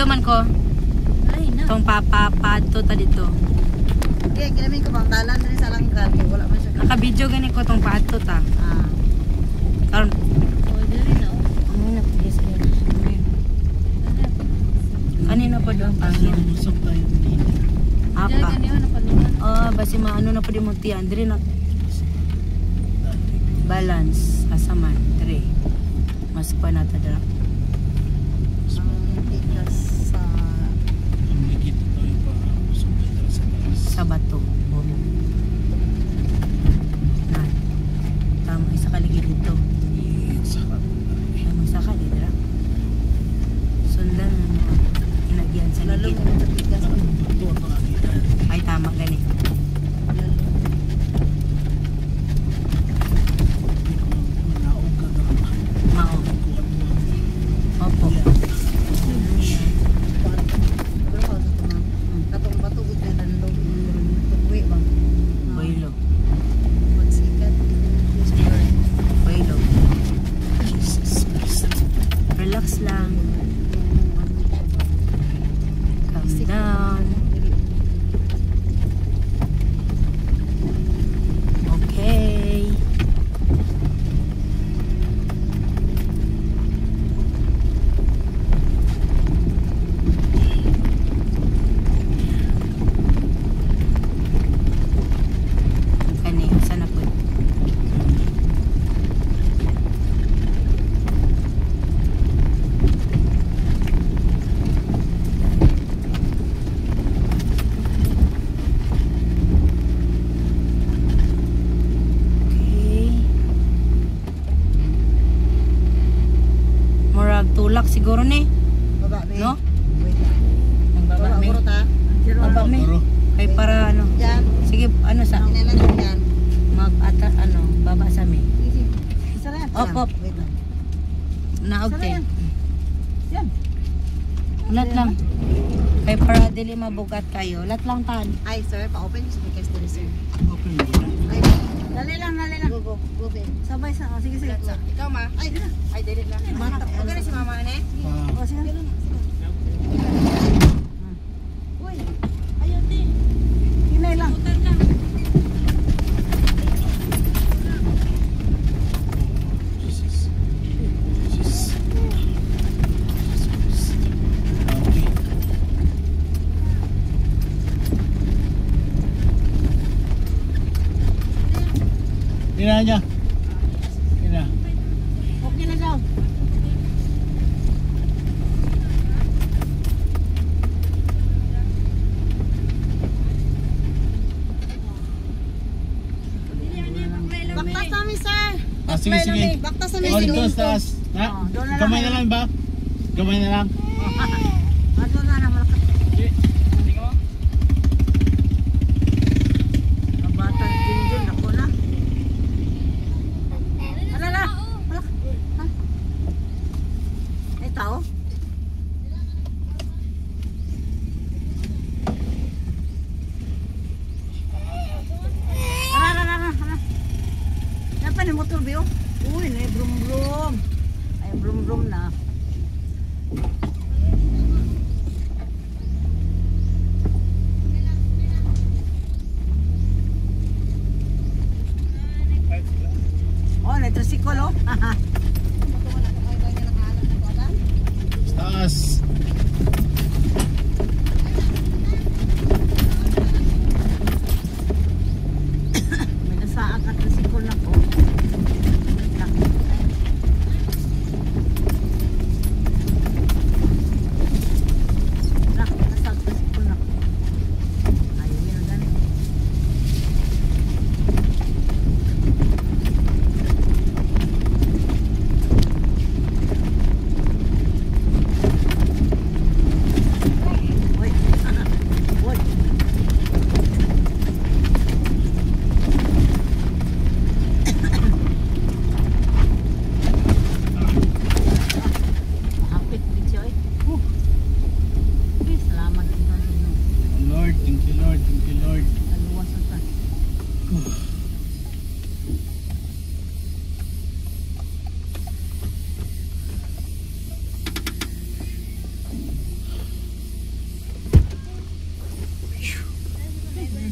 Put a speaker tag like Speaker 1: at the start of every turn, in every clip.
Speaker 1: Naka-video man ko.
Speaker 2: Ay na.
Speaker 1: Tong papapadto ta dito.
Speaker 2: Kaya ginamin ko bang talan rin sa langgan. Wala man siya.
Speaker 1: Naka-video gani ko tong paadto ta.
Speaker 2: Ah.
Speaker 1: Karon
Speaker 2: Oh, dili na.
Speaker 1: ano na please ko. Kanina pa doon pangin.
Speaker 3: Usap tayo.
Speaker 1: Apa?
Speaker 2: Ganyan na palungan.
Speaker 1: Basi maano na pa di mo tiyan dire na balance asaman dire. Mas pa na ta dira.
Speaker 2: Ang tigas sa
Speaker 3: Ang ligid tayo pa. Usap tayo sa taas.
Speaker 1: Sa bato. Na. Tama isa kaligid dito.
Speaker 3: Sarap.
Speaker 1: Ano sa kaligid dira. Sundan na mo. Inagyan sa
Speaker 2: lalo
Speaker 1: ligid.
Speaker 2: mo sa tigas.
Speaker 3: Ito ang nakakita.
Speaker 1: Ay tama gani.
Speaker 3: Manaog ka na.
Speaker 1: Mao. Opo.
Speaker 2: Katong bato gud na dandog tugwi bang.
Speaker 1: Boilo.
Speaker 2: Magsikat.
Speaker 1: Boilo.
Speaker 3: Jesus Christ.
Speaker 1: Relax lang. Calm down. Okay. Kani, sana po. Okay. Murag tulak siguro ni,
Speaker 2: Baba be.
Speaker 1: no?
Speaker 2: Wait lang.
Speaker 1: Ang baba
Speaker 2: Baba
Speaker 1: may.
Speaker 2: mo ta.
Speaker 1: Baba may.
Speaker 3: Pero,
Speaker 1: Kay para ano.
Speaker 2: Diyan.
Speaker 1: Sige, ano sa
Speaker 2: Inalan ko diyan.
Speaker 1: baba sa mi.
Speaker 2: Sige. Isa lang.
Speaker 1: Op.
Speaker 2: Wait lang.
Speaker 1: Naog
Speaker 2: Sana
Speaker 1: te.
Speaker 2: yan. Yan.
Speaker 1: Lat lang. Kay para dili mabugat kayo. Lat lang tan.
Speaker 2: Ay, sir, pa-open yung speakers dito, sir.
Speaker 3: open mo na.
Speaker 2: Ay, dali lang. Go, go, go, babe. Sabay sa, sige, sige.
Speaker 1: Ikaw ma.
Speaker 2: Ay,
Speaker 1: Ay dili lang.
Speaker 2: Mata.
Speaker 1: Okay na si mama ane.
Speaker 2: O, sige. Uy,
Speaker 1: Ayun din.
Speaker 2: hinay lang.
Speaker 3: Jesus. Jesus. Jesus. Okay. Ina niya. Ina.
Speaker 2: Okay na daw. Baktas namin, sir.
Speaker 3: Sige, sige.
Speaker 2: Baktas
Speaker 3: Oh,
Speaker 2: namin.
Speaker 3: dito sa taas. Na,
Speaker 2: Oh, doon na lang
Speaker 3: gamay na
Speaker 2: kayo.
Speaker 3: lang ba? Gamay na lang.
Speaker 2: Ano na naman ka? Kabatan din ako na. Alala. Alak. Ha? Ay, tao? Ara. Yan pa ni motor, Bio. Uy, may brum-brum. Ay, brum-brum na. Oh, tricycle, oh.
Speaker 3: Sa taas.
Speaker 2: May nasaan ka tricycle na ko. Nasaan tricycle na ko. Ayaw yun ang ganit.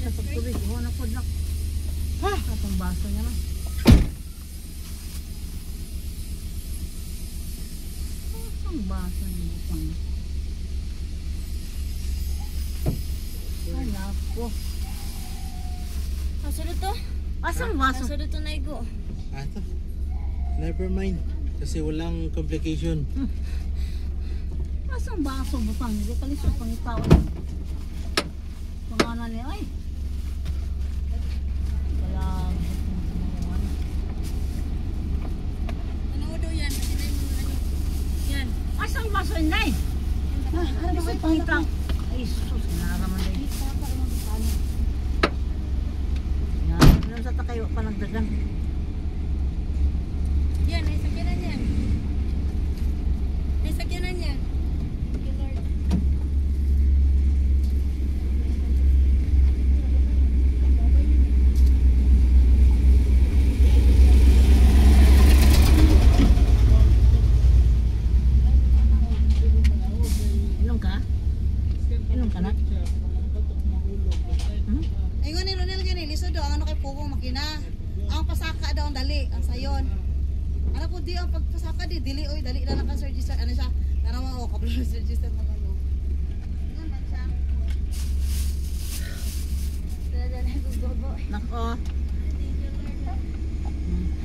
Speaker 2: sa pagtubig. Huwag na po na. Ha? Atong baso niya na. Ang baso niya pang. Ay, naku.
Speaker 1: Asunod to?
Speaker 2: Asang baso?
Speaker 1: Asunod to na igo.
Speaker 3: Ato. Never mind. Kasi walang complication.
Speaker 2: Asang baso butang? Hindi kalisod pang itaw. Pangalan niya, ay. Kaya,
Speaker 1: Ano daw yan? Kasi na yung ano. Yan.
Speaker 2: asang baso inday? Ano ba pang itaw? Ay, sus, naraman day. Yan, ano sa takayo pa nagdagan?
Speaker 1: Yan, may sakyanan yan. May sakyanan yan. Thank you, Lord.
Speaker 2: Inom ka? Inom ka na?
Speaker 4: Ay nga ni Ronel gani lisod daw ang ano kay pugong makina. Ang pasaka daw ang dali, ang sayon. Ano po di ang pagpasaka di dili oy dali na naka register ano siya. Tara mo kablo register mo ano. Nga man siya.
Speaker 1: Dala na gugobo.
Speaker 2: Nako.
Speaker 1: Thank you, Lord.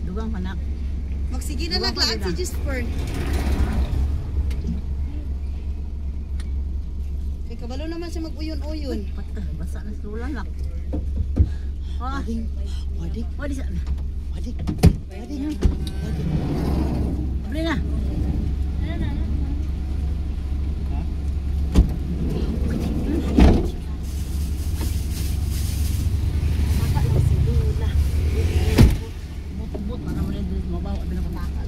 Speaker 2: Dugang panak.
Speaker 4: Magsige na naglaag si Gisper. Kay kabalo naman siya mag-uyon-uyon.
Speaker 2: Basa na sulan lang. Oh,
Speaker 4: Wadik,
Speaker 2: wadi sa.
Speaker 4: wadik. Wadik.
Speaker 2: Beli na.
Speaker 1: Ano na?
Speaker 4: Mata lang si Lula.
Speaker 2: Bot-bot mana mo din mabawa din ako nakal.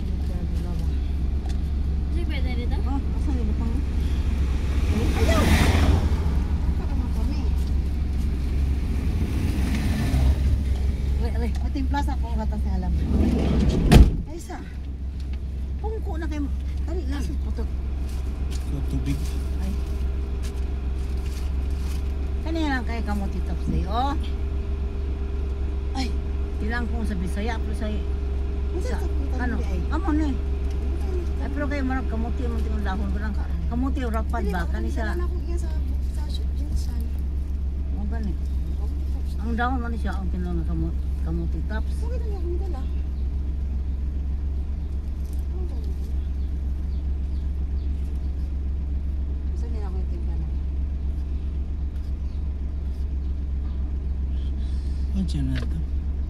Speaker 1: Kasi pwede dito?
Speaker 4: Oh, asa ni butang? Ayaw. Para man kami.
Speaker 2: Alay,
Speaker 4: At yung plaza ko gatas ni alam. Ay sa.
Speaker 2: pungko na kay
Speaker 4: Dali lang.
Speaker 2: putot.
Speaker 3: So, tubig.
Speaker 2: Ay. Kanina lang kay kamo titops day. Oh.
Speaker 4: Ay,
Speaker 2: Ilang kong sa Bisaya pero sa
Speaker 4: unsa sa puta
Speaker 2: ano?
Speaker 4: ay?
Speaker 2: Amo ni. Ay pero kay marag kamuti mo tingog dahon ko lang. Kamuti o rapad ba kani sa
Speaker 4: Dala na ko iya sa Jensen.
Speaker 2: mo gani. Ang dahon man ni siya ang tinong kamuti tops.
Speaker 4: Sige na niya kung dala. Saan niya ako yung timpla na?
Speaker 3: Oh, dyan na ito.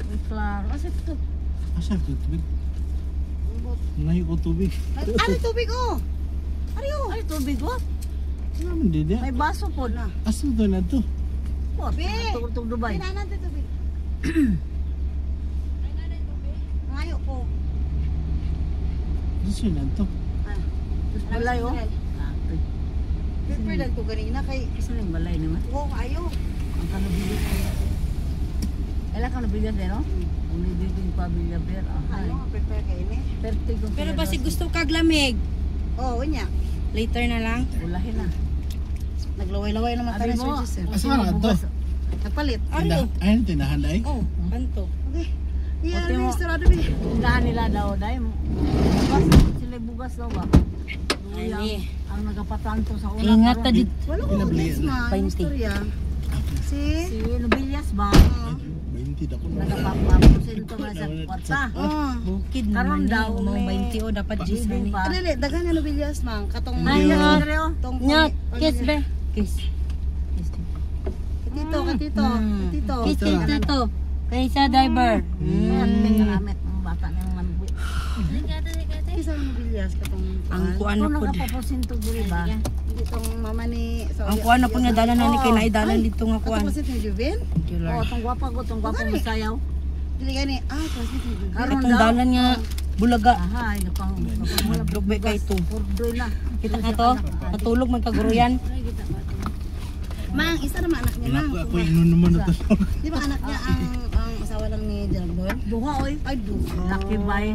Speaker 2: Ay klaro. Asa ito?
Speaker 3: Asa ito tubig?
Speaker 4: Umbot.
Speaker 3: Ngayon ko tubig.
Speaker 4: Ano tubig oh? Ariyo.
Speaker 2: Ay tubig oh.
Speaker 3: Naman din
Speaker 2: May baso po na.
Speaker 3: Asa ito na ito?
Speaker 2: What?
Speaker 4: Be.
Speaker 2: Tugtog Dubai.
Speaker 4: Kailangan natin tubig. Ngayo ko.
Speaker 3: Asa na ito?
Speaker 4: Ah.
Speaker 2: Tapos balay oh.
Speaker 4: Prepare lang to ganina kay
Speaker 2: Isa lang balay naman.
Speaker 4: wow kayo.
Speaker 2: Ang kanubilis ay. Ela kanubilis din no? Ang nibiging pamilya ber.
Speaker 4: Ano nga prepare kayo ni?
Speaker 1: Pero basi gusto kag lamig.
Speaker 4: Oh, unya.
Speaker 1: Later na lang.
Speaker 2: Ulahin na.
Speaker 4: Naglaway-laway naman tayo
Speaker 2: Abi mo.
Speaker 4: sa Joseph.
Speaker 3: Asa na ito?
Speaker 4: Nagpalit.
Speaker 3: Ayun, tinahan ay.
Speaker 1: Oh, kanto.
Speaker 4: Okay. Iya,
Speaker 2: Puti mo.
Speaker 4: ano istorado bi?
Speaker 2: Tindahan nila daw dahil bugas. Sila bugas daw ba?
Speaker 1: Ani.
Speaker 2: Ang nagapatanto sa una.
Speaker 1: Ingat ta
Speaker 2: karon.
Speaker 1: dit.
Speaker 4: Wala ko guys man.
Speaker 1: 20.
Speaker 4: Istorya. Si
Speaker 2: Si Nobilias ba?
Speaker 3: 20 dako na.
Speaker 2: Nagapapapusin to nga sa kwarta.
Speaker 4: oh.
Speaker 1: Bukid
Speaker 2: Karon
Speaker 1: naman
Speaker 2: daw,
Speaker 1: daw mo
Speaker 2: may
Speaker 1: 20 o dapat G's na ni.
Speaker 2: pa.
Speaker 4: Dali, dagan nga nobilyas man katong
Speaker 2: Ay,
Speaker 3: Hindi,
Speaker 2: na
Speaker 3: oh.
Speaker 2: Andreo.
Speaker 4: tong
Speaker 1: Nya, kiss be. Kiss.
Speaker 4: Katito, katito, katito.
Speaker 1: Kiss kay tito. Kay sa driver.
Speaker 2: At pinamit ang bata ng mambuwi.
Speaker 4: Isa ang nobilyas katong
Speaker 1: Ang kuan
Speaker 2: Kung
Speaker 1: na pod.
Speaker 2: nagapapusin to diri ba?
Speaker 4: itong mama ni
Speaker 1: Ang kuan na pod nga dalan na ni kay naidalan dito nga kuan.
Speaker 4: Katong pasit ni Juven?
Speaker 1: Thank you
Speaker 2: Oh,
Speaker 1: Lord.
Speaker 2: tong gwapa ko, tong gwapa mo sayaw.
Speaker 4: Dili gani. Ah, pasit ni Juven.
Speaker 2: Karon
Speaker 1: Atong dalan nga bulaga.
Speaker 2: Aha, ay napamula
Speaker 1: Drogbe kay to.
Speaker 2: Purdoy na.
Speaker 1: Kita ka to? Katulog man kaguruyan.
Speaker 4: Mang, isa naman anak niya, mang.
Speaker 3: Ako inon naman na ito.
Speaker 4: Di ba anak niya ang asawa lang ni Gerald Boy?
Speaker 2: Duha oy.
Speaker 4: Ay, duha.
Speaker 2: Lucky bay.